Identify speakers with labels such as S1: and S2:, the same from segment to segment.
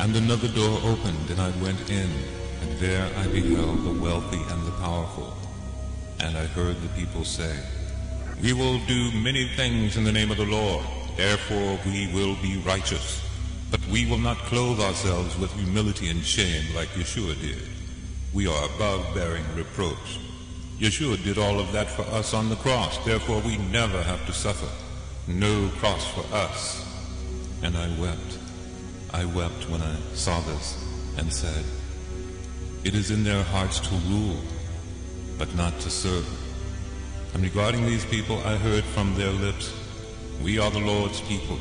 S1: And another door opened, and I went in, and there I beheld the wealthy and the powerful. And I heard the people say, "We will do many things in the name of the Lord, therefore we will be righteous. But we will not clothe ourselves with humility and shame like Yeshua did. We are above bearing reproach. Yeshua did all of that for us on the cross, therefore we never have to suffer. No cross for us." And I wept. I wept when I saw this and said, "It is in their hearts to rule, but not to serve." And regarding these people, I heard from their lips, "We are the Lord's people."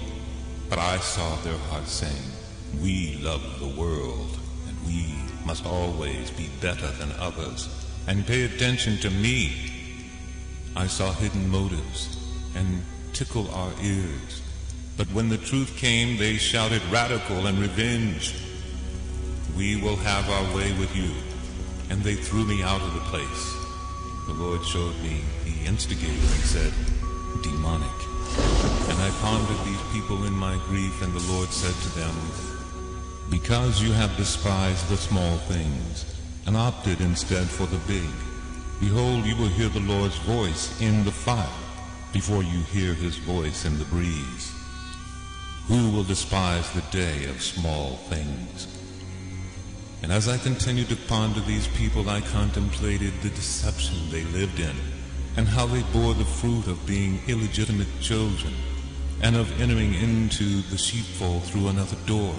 S1: But I saw their hearts saying, "We love the world, and we must always be better than others, and pay attention to me." I saw hidden motives and tickle our ears. But when the truth came, they shouted radical and revenge. "We will have our way with you." And they threw me out of the place. The Lord showed me the instigator and said, "Demonic." And I pondered these people in my grief, and the Lord said to them, "Because you have despised the small things, and opted instead for the big, behold, you will hear the Lord's voice in the fire, before you hear his voice in the breeze. Who will despise the day of small things?" And as I continued to ponder these people, I contemplated the deception they lived in, and how they bore the fruit of being illegitimate children, and of entering into the sheepfold through another door.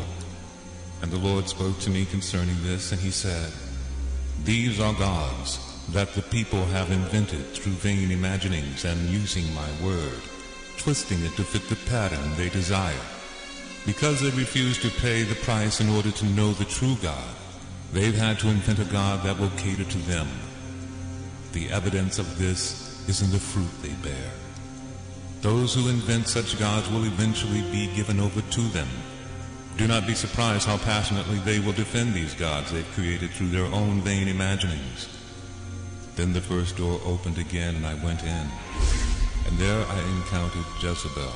S1: And the Lord spoke to me concerning this, and he said, "These are gods that the people have invented through vain imaginings and using my word, twisting it to fit the pattern they desire. Because they refuse to pay the price in order to know the true God, they've had to invent a God that will cater to them. The evidence of this is in the fruit they bear. Those who invent such gods will eventually be given over to them. Do not be surprised how passionately they will defend these gods they've created through their own vain imaginings." Then the first door opened again, and I went in, and there I encountered Jezebel.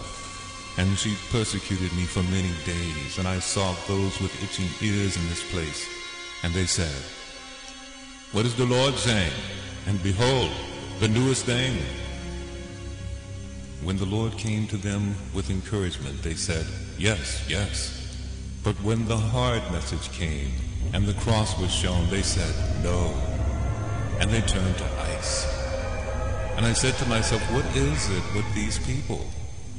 S1: And she persecuted me for many days, and I saw those with itching ears in this place. And they said, "What is the Lord saying? And behold, the newest thing." When the Lord came to them with encouragement, they said, "Yes, yes." But when the hard message came, and the cross was shown, they said, "No." And they turned to ice. And I said to myself, what is it with these people?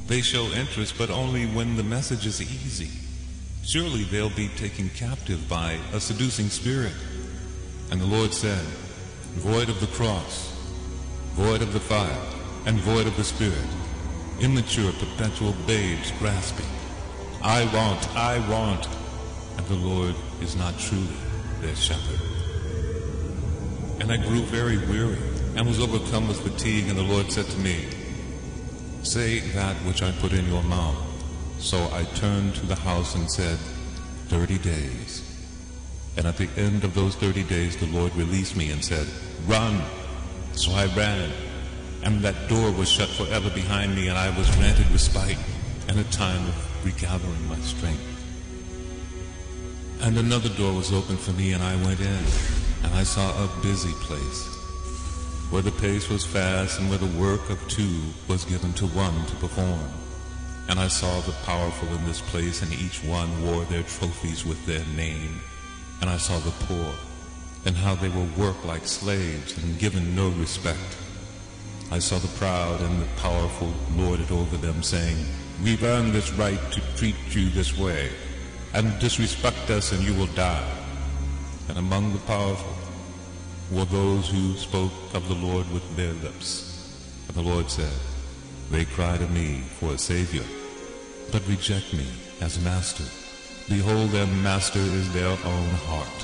S1: They show interest, but only when the message is easy. Surely they'll be taken captive by a seducing spirit. And the Lord said, "Void of the cross, void of the fire, and void of the spirit, immature perpetual babes grasping, I want, and the Lord is not truly their shepherd." And I grew very weary, and was overcome with fatigue, and the Lord said to me, "Say that which I put in your mouth." So I turned to the house and said, 30 days. And at the end of those 30 days the Lord released me and said, "Run." So I ran, and that door was shut forever behind me, and I was granted respite and a time of regathering my strength. And another door was opened for me, and I went in, and I saw a busy place, where the pace was fast, and where the work of two was given to one to perform. And I saw the powerful in this place, and each one wore their trophies with their name. And I saw the poor, and how they were worked like slaves, and given no respect. I saw the proud and the powerful lord it over them, saying, "We've earned this right to treat you this way, and disrespect us and you will die." And among the powerful were those who spoke of the Lord with their lips. And the Lord said, "They cry to me for a Savior, but reject me as master. Behold, their master is their own heart."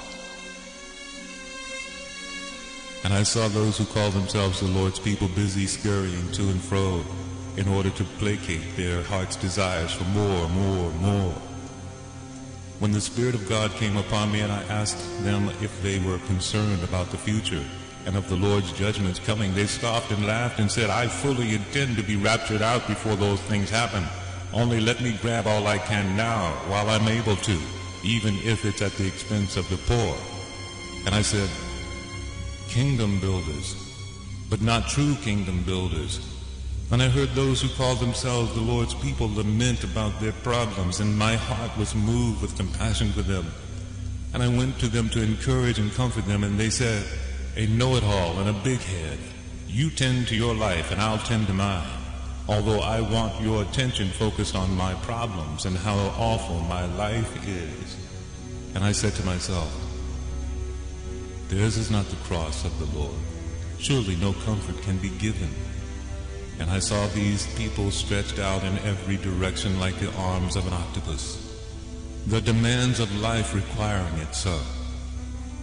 S1: And I saw those who call themselves the Lord's people busy scurrying to and fro in order to placate their heart's desires for more. When the Spirit of God came upon me, and I asked them if they were concerned about the future and of the Lord's judgments coming, they scoffed and laughed and said, "I fully intend to be raptured out before those things happen. Only let me grab all I can now while I'm able to, even if it's at the expense of the poor. And I said, kingdom builders, but not true kingdom builders. And I heard those who call themselves the Lord's people lament about their problems, and my heart was moved with compassion for them. And I went to them to encourage and comfort them, and they said, a know-it-all and a big head, you tend to your life and I'll tend to mine, although I want your attention focused on my problems and how awful my life is. And I said to myself, theirs is not the cross of the Lord. Surely no comfort can be given. And I saw these people stretched out in every direction like the arms of an octopus, the demands of life requiring it so.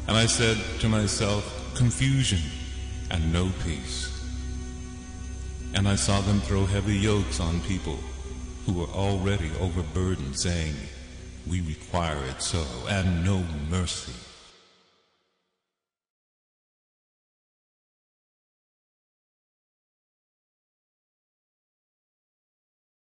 S1: And I said to myself, confusion and no peace. And I saw them throw heavy yokes on people who were already overburdened, saying, we require it so, and no mercy.